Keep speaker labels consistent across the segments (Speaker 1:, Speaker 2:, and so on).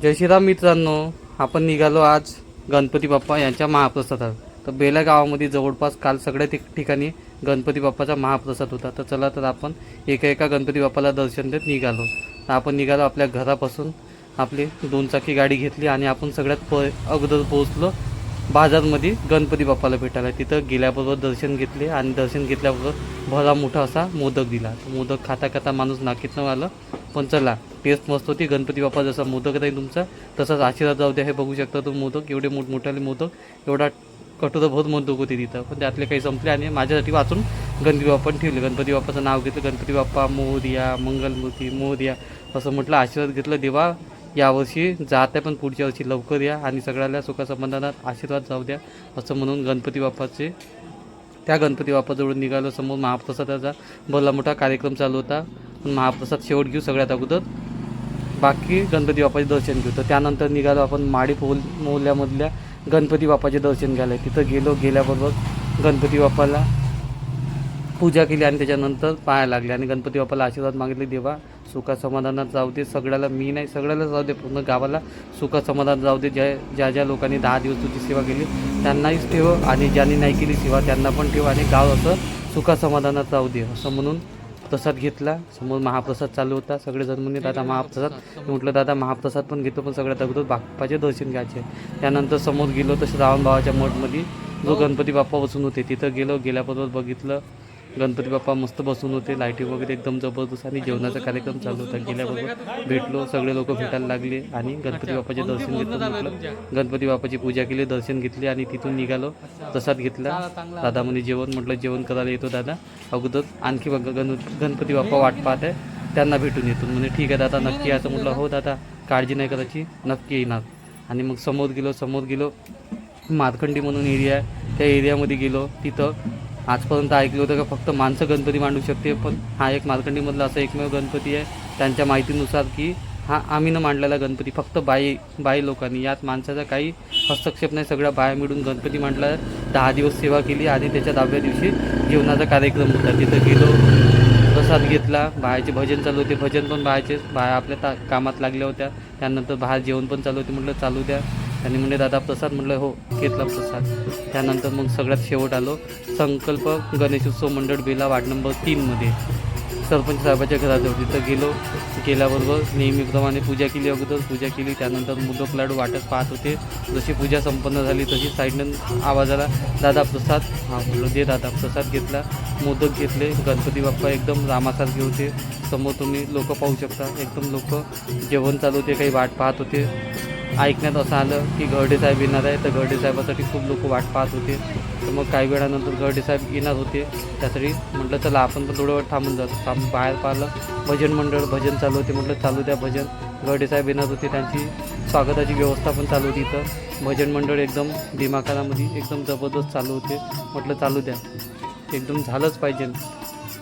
Speaker 1: जय श्रीराम मित्रांनो, आपण निघालो आज गणपती बाप्पा यांच्या महाप्रसादात. तर बेला गावामध्ये जवळपास काल सगळ्या ठिकाणी गणपती बाप्पाचा महाप्रसाद होता. तर चला तर आपण एका गणपती बाप्पाला दर्शन देत निघालो. तर आपण निघालो आपल्या घरापासून, आपली 2 चाकी गाडी घेतली आणि आपण सगळ्यात अगोदर पोहोचलो बाजारमध्ये गणपती बाप्पाला भेटायला. तिथं गेल्याबरोबर दर्शन घेतले आणि दर्शन घेतल्याबरोबर भला मोठा असा मोदक दिला. मोदक खाता खाता माणूस नाकीतनं आलं. पण चला, टेस्ट मस्त होती. गणपती बाप्पा जसा मोदक आहे तुमचा तसाच आशीर्वाद जाऊ द्या. हे बघू शकता तो मोदक, एवढे मोठमोठाले मोदक, एवढा कटोरा बहुत मोदक होते तिथं. पण त्यातले काही संपले आणि माझ्यासाठी वाचून गणपती बाप्पाने ठेवले. गणपती बाप्पाचं नाव घेतलं, गणपती बाप्पा मोरया, मंगलमूर्ती मोरया असं म्हटलं. आशीर्वाद घेतलं, देवा यावर्षी जात आहे पण पुढच्या वर्षी लवकर या आणि सगळ्याला सुखासंबंधात आशीर्वाद जाऊ द्या असं म्हणून गणपती बाप्पाचे त्या गणपती बाप्पाजवळून निघालो. समोर महाप्रसादाचा भला मोठा कार्यक्रम चालू होता. महाप्रसाद शेवट घेऊ सगळ्यात अगोदर, बाकी गणपती बाप्पाचे दर्शन घेऊ. तर त्यानंतर निघालो आपण माडी मोहल्ल्यामधल्या गणपती बाप्पाचे दर्शन घ्यायला. तिथं गेल्याबरोबर गणपती बाप्पाला पूजा केली आणि त्याच्यानंतर पाया लागले आणि गणपती बाप्पाला आशीर्वाद मागितले, देवा सुखा समाधानात जाऊ दे सगळ्याला, मी नाही सगळ्याला जाऊ दे, पूर्ण गावाला सुखा समाधानात जाऊ दे. ज्या लोकांनी 10 दिवस तुझी सेवा केली त्यांनाहीच ठेव आणि ज्यांनी नाही केली सेवा त्यांना पण ठेव आणि गाव असं सुखा समाधानात जाऊ दे असं म्हणून प्रसाद घेतला. समोर महाप्रसाद चालू होता. सगळेजण म्हणले दादा महाप्रसाद. म्हटलं दादा महाप्रसाद पण घेतो पण सगळ्यात अगोदर बाप्पाचे दर्शन घ्यायचे. त्यानंतर समोर गेलो तसं रावणबाबाच्या मठमध्ये जो गणपती बाप्पा बसून होते तिथं गेल्याबरोबर बघितलं गणपती बाप्पा मस्त बसून होते. लाईटी वगैरे एकदम जबरदस्त आणि जेवणाचा कार्यक्रम चालू होता. गेल्याबरोबर भेटलो, सगळे लोक भेटायला लागले आणि गणपती बाप्पाचे दर्शन घेतलं. म्हटलं गणपती बाप्पाची पूजा केली, दर्शन घेतले आणि तिथून निघालो. प्रसाद घेतला. दादा म्हणे जेवण. म्हटलं जेवण करायला येतो दादा, अगोदर आणखी गणपती बाप्पा वाट पाहत आहे त्यांना भेटून येतो. म्हणजे ठीक आहे दादा नक्की यायचं. म्हटलं हो दादा काळजी नाही करायची, नक्की येणार. आणि मग समोर गेलो मारखंडी म्हणून एरिया आहे, त्या एरियामध्ये गेलो. तिथं आजपर्यंत ऐकलं होतं का फक्त माणसं गणपती मांडू शकते, पण हा एक मारखंडीमधला असा एकमेव गणपती आहे त्यांच्या माहितीनुसार की हा आम्ही न मांडलेला गणपती, फक्त बाई लोकांनी, यात माणसाचा काही हस्तक्षेप नाही. सगळ्या बाया मिळून गणपती मांडला. 10 दिवस सेवा केली आणि त्याच्या 10व्या दिवशी जेवणाचा कार्यक्रम होता. तिथं गेलो, प्रसाद घेतला. बायाचे भजन चालू होते. भजन पण बाया आपल्या कामात लागल्या होत्या. त्यानंतर बाहेर जेवण पण चालू होते. म्हटलं चालू द्या. त्यांनी म्हणले दादा प्रसाद. म्हटलं हो, घेतला प्रसाद. त्यानंतर मग सगळ्यात शेवट आलो संकल्प गणेशोत्सव मंडळ बेला वार्ड नंबर 3मध्ये सरपंच साहेबाच्या घराजवळ. तिथं गेल्याबरोबर नेहमीप्रमाणे पूजा केली. अगोदर पूजा केली. त्यानंतर मोदक लाडू वाटत पाहत होते. जशी पूजा संपन्न झाली तशी साईडनं आवाज आला, दादा प्रसाद. हां बोललो दे दादा. प्रसाद घेतला, मोदक घेतले. गणपती बाप्पा एकदम रामासारखे होते. समोर तुम्ही लोक पाहू शकता, एकदम लोक जेवण चालू होते, काही वाट पाहत होते. ऐकण्यात असं आलं की घरडे साहेब येणार आहे, तर घरडे साहेबासाठी खूप लोक वाट पाहत होते. तर मग काही वेळानंतर घरडे साहेब येणार होते. त्यासाठी म्हटलं चला आपण पण थोडं वेळ थांबून जातो. बाहेर पाहिलं भजन मंडळ, भजन चालू होते. म्हटलं चालू द्या भजन. घरडे साहेब येणार होते, त्यांची स्वागताची व्यवस्था पण चालू होती. इथं भजन मंडळ एकदम दिमाखामध्ये एकदम जबरदस्त चालू होते. म्हटलं चालू द्या, एकदम झालंच पाहिजे.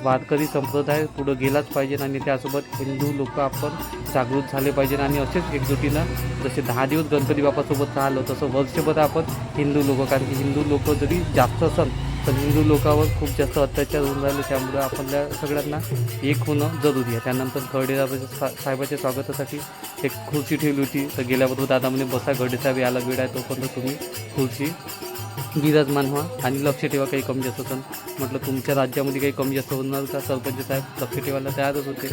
Speaker 1: वारकरी संप्रदाय पुढं गेलाच पाहिजे आणि त्यासोबत हिंदू लोक आपण जागृत झाले पाहिजे आणि असेच एकजुटीनं जसे 10 दिवस गणपती बाप्पासोबत राहिलो तसं वर्षभर आपण हिंदू लोक, कारण की हिंदू लोक जरी जास्त असेल तर हिंदू लोकांवर खूप जास्त अत्याचार होऊन राहिले. त्यामुळे आपल्या सगळ्यांना एक होणं जरुरी आहे. त्यानंतर घरडे साहेबाच्या स्वागतासाठी एक खुर्ची ठेवली होती. तर गेल्याबरोबर दादा म्हणे बसा, घरडे साहेब यायला वेळ आहे तोपर्यंत तुम्ही खुर्ची विराजमान व्हा आणि लक्ष ठेवा काही कमी जास्त असेल. म्हटलं तुमच्या राज्यामध्ये काही कमी जास्त होणार का? सरपंच साहेब लक्ष ठेवायला तयारच होते.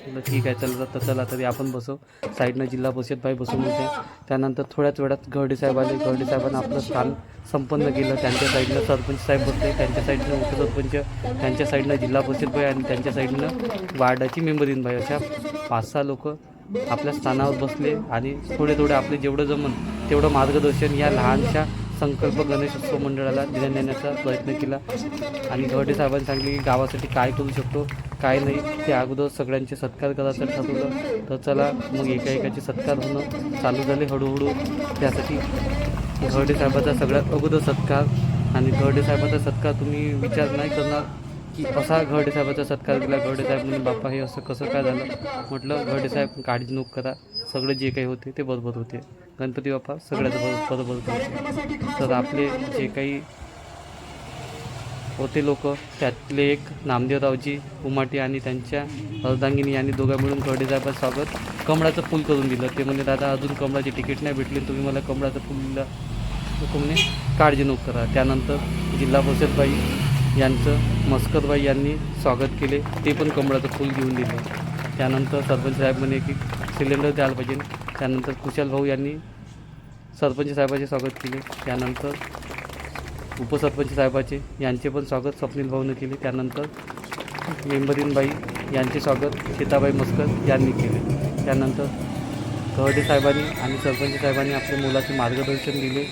Speaker 1: म्हटलं ठीक आहे चला तरी आपण बसू. साईडनं जिल्हा परिषद बाई बसून होत्या. त्यानंतर थोड्याच वेळात घरडे साहेब आले. घरडे साहेबांना आपलं स्थान संपन्न केलं. त्यांच्या साईडनं सरपंच साहेब बसले, त्यांच्या साईडनं उपसरपंच, त्यांच्या साईडनं जिल्हा परिषद बाई आणि त्यांच्या साईडनं वार्डाची मेंबरीन बाई, अशा 5-6 लोक आपल्या स्थानावर बसले आणि थोडे आपले जेवढं जमन तेवढं मार्गदर्शन या लहानशा संकल्प गणेशोत्सव मंडळाला देण्याचा प्रयत्न केला. आणि घरडे साहेबांनी सांगितले की गावासाठी काय करू शकतो काय नाही, ते अगोदर सगळ्यांचे सत्कार करायचं ठरवलं. तर चला मग एकाचे सत्कार होणं चालू झाले हळूहळू. त्यासाठी घरडे साहेबाचा सगळ्यात अगोदर सत्कार. आणि घरडे साहेबाचा सत्कार तुम्ही विचार नाही करणार की असा घरडे साहेबाचा सत्कार केला. घरडे साहेब म्हणून बाप्पा हे असं कसं काय झालं. म्हटलं घरडे साहेब काळजी नको करा, सगळं जे काही होते ते बरोबर होते. गणपती बाप्पा सगळ्यात बरोबर करते. तर आपले जे काही होते लोक. त्यातले एक नामदेवरावजी उमाटे आणि त्यांच्या अर्धांगिनी यांनी दोघं मिळून कर्डे साहेबांचं स्वागत कमळाचं फूल करून दिलं. ते म्हणे दादा अजून कमळाची तिकीट नाही भेटली, तुम्ही मला कमळाचं फूल दिलं, म्हणे काळजी नको करा. त्यानंतर जिल्हा परिषदबाई यांचं मस्करबाई यांनी स्वागत केले, ते पण कमळाचं फूल घेऊन दिलं. त्यानंतर सरपंच साहेब म्हणे की सिलेंडर द्यायला पाहिजे. त्यानंतर कुशाल भाऊ यांनी सरपंच साहेबाचे स्वागत केले. त्यानंतर उपसरपंच साहेबाचे यांचे पण स्वागत स्वप्नील भाऊनं केले. त्यानंतर मेंबरीनबाई यांचे स्वागत सीताबाई मस्कर यांनी केले. त्यानंतर कर्डे साहेबांनी आणि सरपंच साहेबांनी आपल्या मुलाचे मार्गदर्शन दिले.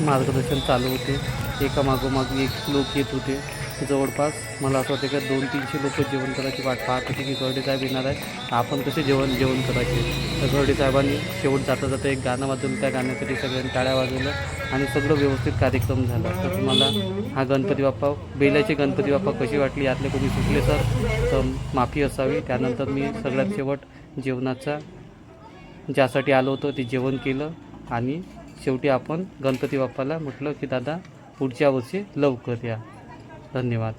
Speaker 1: मार्गदर्शन चालू होते, एका मागोमाग एक लोक येत होते. जवळपास मला असं वाटतं का 200-300 लोक जेवण करायची वाट पाहत होती की कर्डे साहेब येणार आहे, आपण कसे जेवण करायचे. तर कर्डे साहेबांनी शेवट जाता जाता एक गाणं वाजवलं, त्या गाण्यासाठी सगळ्यांनी टाळ्या वाजवलं आणि सगळं व्यवस्थित कार्यक्रम झाला. तर तुम्हाला हा गणपती बाप्पा, बेलाचे गणपती बाप्पा कशी वाटली, यातले कोणी चुकले तर माफी असावी. त्यानंतर मी सगळ्यात शेवट जेवणाचा ज्यासाठी आलो होतो ते जेवण केलं आणि शेवटी आपण गणपती बाप्पाला म्हटलं की दादा पुढच्या वर्षी लवकर या. धन्यवाद.